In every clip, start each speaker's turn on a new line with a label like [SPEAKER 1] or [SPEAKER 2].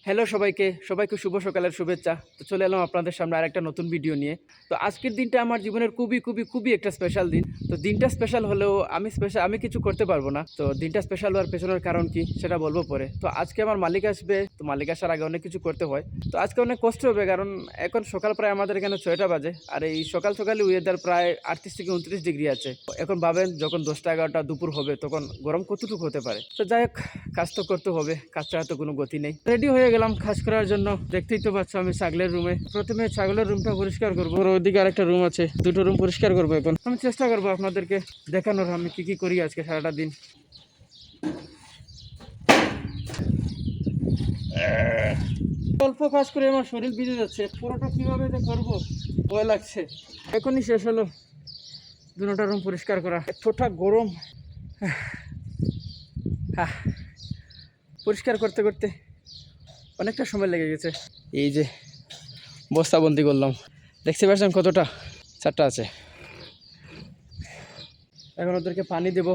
[SPEAKER 1] Hello সবাইকে শুভ সকালের শুভেচ্ছা। তো চলে এলাম আপনাদের সামনে আরেকটা নতুন ভিডিও নিয়ে। তো আজকের দিনটা আমার জীবনের খুবই একটা স্পেশাল দিন। তো দিনটা স্পেশাল হলেও আমি কিছু করতে পারবো না। তো দিনটা স্পেশাল হওয়ার পেছনের কারণ কি সেটা বলবো পরে। তো আজকে আমার মালিক আসবে, তো মালিক আসার আগে অনেক কিছু করতে হয়। তো আজকে অনেক কষ্ট হবে, কারণ এখন সকাল প্রায় আমাদের এখানে 6টা বাজে, আর এই সকালে ওয়েদার প্রায় 38 থেকে 29 ডিগ্রি আছে। এখন ভাবেন যখন 10টা 11টা দুপুর হবে তখন গরম কতটুকু হতে পারে। তো যাই হোক, কাজ তো করতে হবে, কাজ ছাড়া তো কোনো গতি নেই। রেডি হয়ে গেলাম কাজ করার জন্য। দেখতেই তো পাচ্ছ আমি ছাগলের রুমে। প্রথমে ছাগলের রুমটা পরিষ্কার করবো, ওর ওইদিকে আরেকটা রুম আছে, দুটো রুম পরিষ্কার করবো। এখন আমি চেষ্টা করবো আপনাদেরকে দেখানোর আমি কি করি আজকে সারাটা দিন। অল্প কাজ করে আমার শরীর ভিজে যাচ্ছে, পুরোটা কিভাবে যে করবো ভয় লাগছে। এখনই শেষ হলো দুটো রুম পরিষ্কার করা, এতটা গরম। পরিষ্কার করতে করতে অনেকটা সময় লেগে গেছে। এই যে বস্তাবন্দি করলাম, দেখতে পাচ্ছেন কতটা চারটা আছে। এখন ওদেরকে পানি দেব।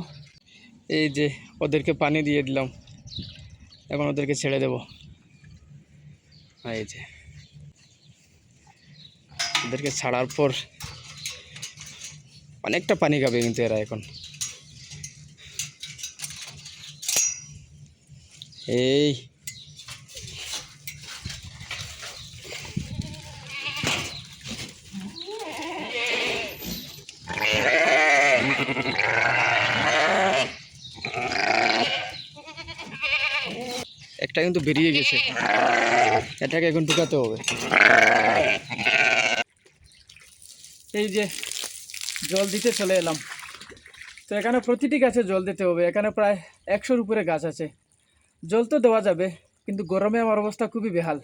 [SPEAKER 1] এই যে ওদেরকে পানি দিয়ে দিলাম, এখন ওদেরকে ছেড়ে দেব। এই যে ওদেরকে ছাড়ার পর অনেকটা পানি খাবে কিন্তু এরা এখন। এই একটা কিন্তু বেরিয়ে গেছে, এটাকে এখন ঢুকাতে হবে। এই যে জল দিতে চলে এলাম। তো এখানে প্রতিটি গাছে জল দিতে হবে, এখানে প্রায় 100-র উপরে গাছ আছে। জল তো দেওয়া যাবে, কিন্তু গরমে আমার অবস্থা খুবই বেহাল,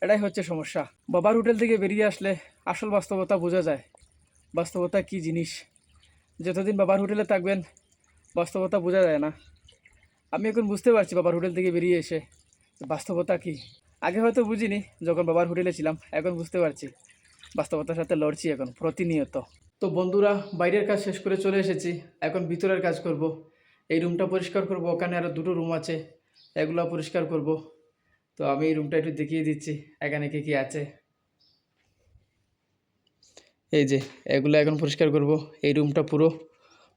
[SPEAKER 1] এটাই হচ্ছে সমস্যা। বাবার হোটেল থেকে বেরিয়ে আসলে আসল বাস্তবতা বোঝা যায়। বাস্তবতা কি জিনিস, যতদিন বাবার হোটেলে থাকবেন বাস্তবতা বোঝা যায় না। আমি এখন বুঝতে পারছি বাবার হোটেল থেকে বেরিয়ে এসে বাস্তবতা কি। আগে হয়তো বুঝিনি যখন বাবার হোটেলে ছিলাম, এখন বুঝতে পারছি। বাস্তবতার সাথে লড়ছি এখন প্রতিনিয়ত। তো বন্ধুরা, বাইরের কাজ শেষ করে চলে এসেছি, এখন ভিতরের কাজ করব। এই রুমটা পরিষ্কার করব, ওখানে আরও দুটো রুম আছে, এগুলো পরিষ্কার করব। তো আমি এই রুমটা একটু দেখিয়ে দিচ্ছি এখানে কি আছে। এই যে এগুলো এখন পরিষ্কার করব, এই রুমটা পুরো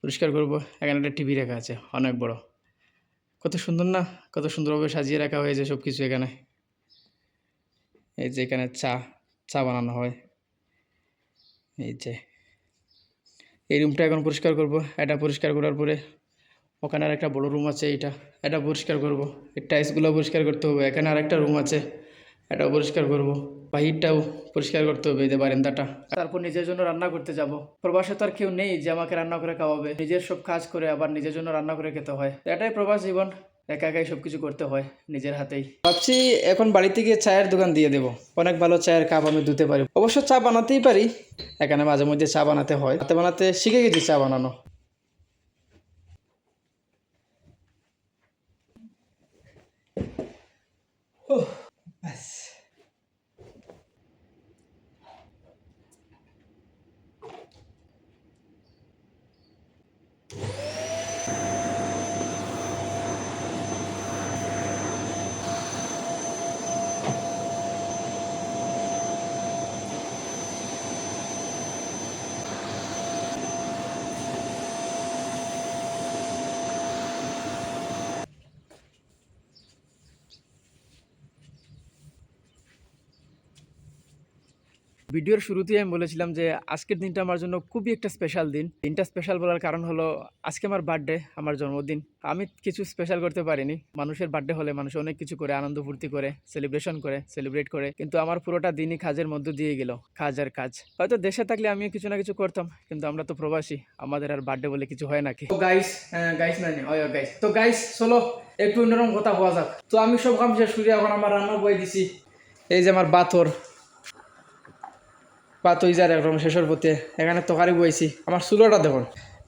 [SPEAKER 1] পরিষ্কার করব। এখানে একটা টিভি রাখা আছে অনেক বড়, কত সুন্দর না, কত সুন্দরভাবে সাজিয়ে রাখা হয়েছে সব কিছু এখানে। এই যে এখানে চা বানানো হয়। এই যে এই রুমটা এখন পরিষ্কার করব। এটা পরিষ্কার করার পরে ওখানে আর একটা বড় রুম আছে, এটা পরিষ্কার করব। এই টাইলসগুলো পরিষ্কার করতে হবে। এখানে আরেকটা রুম আছে, এটাও পরিষ্কার করব। বাহিরটাও পরিষ্কার করতে হবে, এই যে বারান্দাটা। তারপর নিজের জন্য রান্না করতে যাব। প্রবাসে তো আর কেউ নেই যে আমাকে রান্না করে খাওয়াবে, নিজের সব কাজ করে আবার নিজের জন্য রান্না করে খেতে হয়। এটাই প্রবাস জীবন, একা একাই সবকিছু করতে হয় নিজের হাতেই। ভাবছি এখন বাড়িতে গিয়ে চায়ের দোকান দিয়ে দেবো, অনেক ভালো চায়ের কাপ আমি ধুতে পারি। অবশ্য চা বানাতেই পারি, এখানে মাঝে মধ্যে চা বানাতে হয়, হাতে বানাতে শিখে গেছি চা বানানো। ব্যাস। ভিডিওর শুরুতেই আমি বলেছিলাম যে আজকের দিনটা আমার জন্য খুবই একটা স্পেশাল দিন। দিনটা স্পেশাল বলার কারণ হলো আজকে আমার বার্থডে, আমার জন্মদিন। আমি কিছু স্পেশাল করতে পারিনি। মানুষের বার্থডে হলে মানুষ অনেক কিছু করে, আনন্দ ফুর্তি করে, সেলিব্রেট করে, কিন্তু আমার পুরোটা দিনই কাজের মধ্য দিয়ে গেল, কাজ আর কাজ। হয়তো দেশে থাকলে আমিও কিছু না কিছু করতাম, কিন্তু আমরা তো প্রবাসী, আমাদের আর বার্থডে বলে কিছু হয় নাকি। তো গাইস চলো একটু অন্যরকম কথা হওয়া যাক। তো আমি সব কাম শেষ করে এখন আমার রান্না বয়ে দিছি। এই যে আমার ওই যার একদম শেষের পথে, এখানে তরকারি বইছি। আমার চুলাটা দেখুন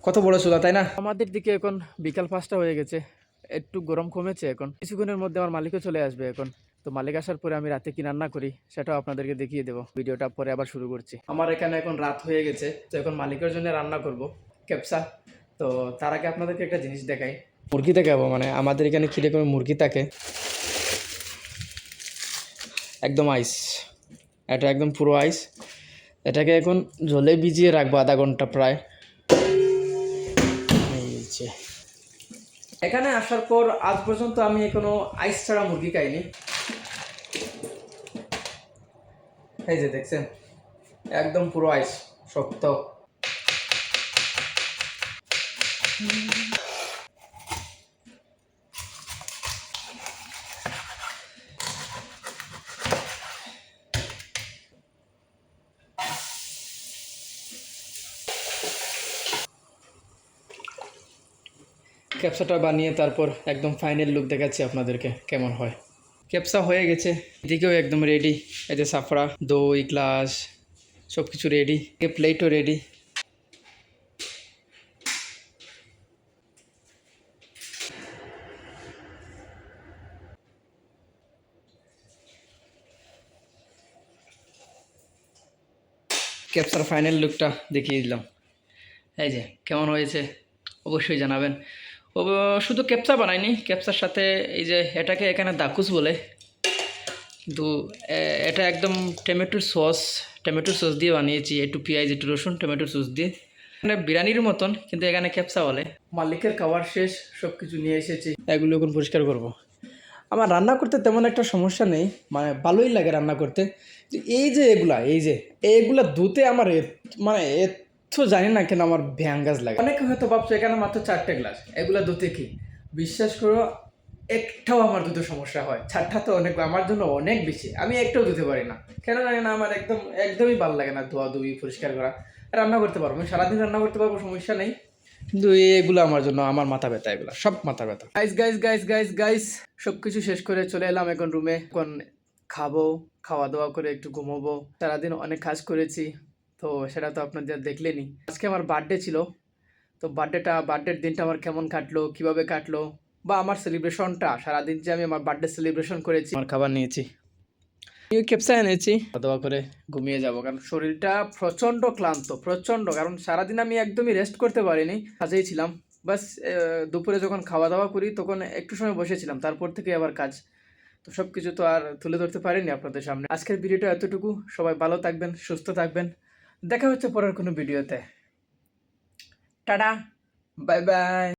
[SPEAKER 1] কত বড় চুলা, তাই না? আমাদের দিকে এখন বিকাল 5টা হয়ে গেছে, একটু গরম কমেছে। এখন কিছুক্ষণের মধ্যে আমার মালিকও চলে আসবে। এখন তো মালিক আসার পরে আমি রাতে কি রান্না করি সেটাও আপনাদেরকে দেখিয়ে দেবো। ভিডিওটা পরে আবার শুরু করছি। আমার এখানে এখন রাত হয়ে গেছে, তো এখন মালিকের জন্য রান্না করব ক্যাপসা। তো তার আগে আপনাদেরকে একটা জিনিস দেখাই। মুরগি দেখাবো, মানে আমাদের এখানে কিরকম মুরগি থাকে। একদম আইস, এটা একদম পুরো আইস। এটাকে এখন জলে ভিজিয়ে রাখবো আধা ঘন্টা প্রায়। এই যে এখানে আসার পর আজ পর্যন্ত আমি কোনো আইস ছাড়া মুরগি খাইনি। এই যে দেখছেন একদম পুরো আইস, শক্ত। ক্যাপসাটা বানিয়ে তারপর একদম ফাইনাল লুক দেখাচ্ছি আপনাদেরকে কেমন হয়। ক্যাপসা হয়ে গেছে, এদিকেও একদম রেডি। এই যে সাফরা, দই, গ্লাস সব কিছু রেডি, প্লেটও রেডি। ক্যাপসার ফাইনাল লুকটা দেখিয়ে দিলাম। এই যে কেমন হয়েছে অবশ্যই জানাবেন। শুধু ক্যাপসা বানাইনি, ক্যাপসার সাথে এই যে এটাকে এখানে দাকুস বলে, কিন্তু এটা একদম টমেটোর সস দিয়ে বানিয়েছি, একটু পেঁয়াজ, একটু রসুন, টমেটোর সস দিয়ে। মানে বিরিয়ানির মতন, কিন্তু এখানে ক্যাপসা বলে। মালিকের খাবার শেষ, সব কিছু নিয়ে এসেছি, এগুলো এখন পরিষ্কার করব। আমার রান্না করতে তেমন একটা সমস্যা নেই, মানে ভালোই লাগে রান্না করতে। এই যে এইগুলা ধুতে আমার মানে এত জানি না কেন আমার ভ্যাঙ্গাজ লাগে। অনেকে হয়তো ভাবছো এখানে মাত্র 4টে গ্লাস, এগুলা ধুতে কি? বিশ্বাস করো একটাও আমার ধুতে সমস্যা হয়। 4টা তো অনেক, আমার জন্য অনেক বেশি। আমি একটাও ধুতে পারি না, কেন জানি না, আমার একদমই ভালো লাগে না ধোয়া ধুই পরিষ্কার করা। রান্না করতে পারবো, আমি সারাদিন রান্না করতে পারবো, সমস্যা নেই, কিন্তু এগুলো আমার জন্য আমার মাথা ব্যথা, এগুলো সব মাথা ব্যথা। গাইস সব কিছু শেষ করে চলে এলাম এখন রুমে। এখন খাবো, খাওয়া দাওয়া করে একটু ঘুমোবো। সারাদিন অনেক কাজ করেছি, তো সেটা তো আপনাদের দেখলেনি। আজকে আমার বার্থডে ছিল, তো বার্থডের দিনটা আমার কেমন কাটলো, কিভাবে কাটলো, বা আমার সেলিব্রেশনটা, সারাদিন যে আমি আমার বার্থডে সেলিব্রেশন করেছি। আমার খাবার নিয়েছি, ক্যাপসা এনেছি, খাওয়া দাওয়া করে ঘুমিয়ে যাব, কারণ শরীরটা প্রচণ্ড ক্লান্ত, প্রচণ্ড। কারণ সারাদিন আমি একদমই রেস্ট করতে পারিনি, কাজেই ছিলাম। বাস দুপুরে যখন খাওয়া দাওয়া করি তখন একটু সময় বসেছিলাম, তারপর থেকে আবার কাজ। তো সব কিছু তো আর তুলে ধরতে পারিনি আপনাদের সামনে। আজকের ভিডিওটা এতটুকু। সবাই ভালো থাকবেন, সুস্থ থাকবেন। দেখা হচ্ছে পরের কোনো ভিডিওতে। Tata, bye bye.